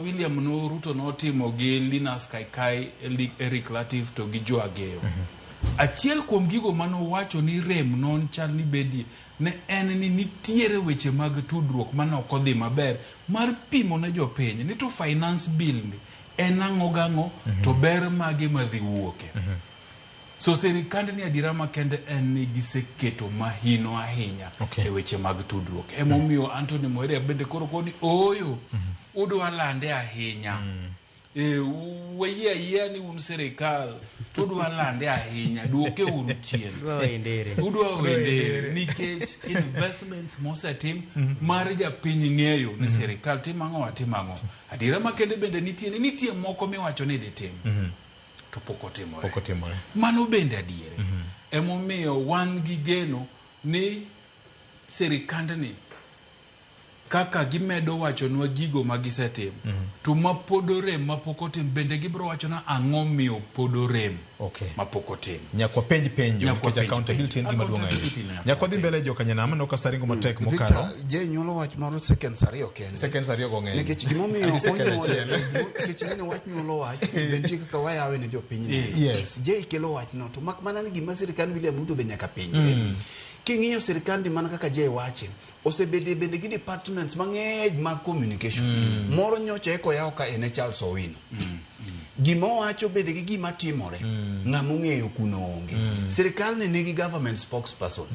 William no Ruto notimo gi Linus Kaikai, Eric Latif to gi Joe Ageyo. Achiel kuom gigo mano wacho ni rem non chal ni bedie ne en ni nitiere weche mag tudruok manok odhi maber mar pimo ne jopiny ni to finance bill ni en ang'o gang'o to ber mage madhi wuoke. So serikand ni adira makende en ni giseketo mahino ahinya e weche mag tudruok. Emomiyo Anthony Moiria bende koro kodi oyo udwa lande ahinya. Weye ni un serikal tudwa lande ahinya duoke uru chien. Udwa wendere nikech investments mosetim mar japiny ng'eyo ni serikal timang'o atimang'o. Adira makende bende nitie moko miwacho ni dhi tim. To poko timore. Mano bende adiere. Emomiyo wan gi geno ni serikand ni kaka gimedo wacho nwa gigo magisetim to mapodorem mapokotim bende gibro wacho na ang'o miyo podorem mapokotim nyakwa penj nikech accountability en gima duong' ahinya. Nyakwa dhi mbele jo kanyanama no kasaringo matek mokalo je nyuolo wach mar seconds ariyo kende. Seconds ariyo go ng'eny nikech gimomiyo nikech neno wach nyuolo wach bende kaka wayawe ne jopiny. Yes. Je ikelo wach no to mak mana ni gima sirikal William Ruto be nyaka penje. King'iyo sirikandi mana kaka je wache osebede bende gi departments mang'eny mag communication. Moro nyocha eko yawo ka ene Charles Owino. Gima wacho bede gi gima timore ng'amo ng'eyo kuno onge. Sirikal ne nigi government spokesperson.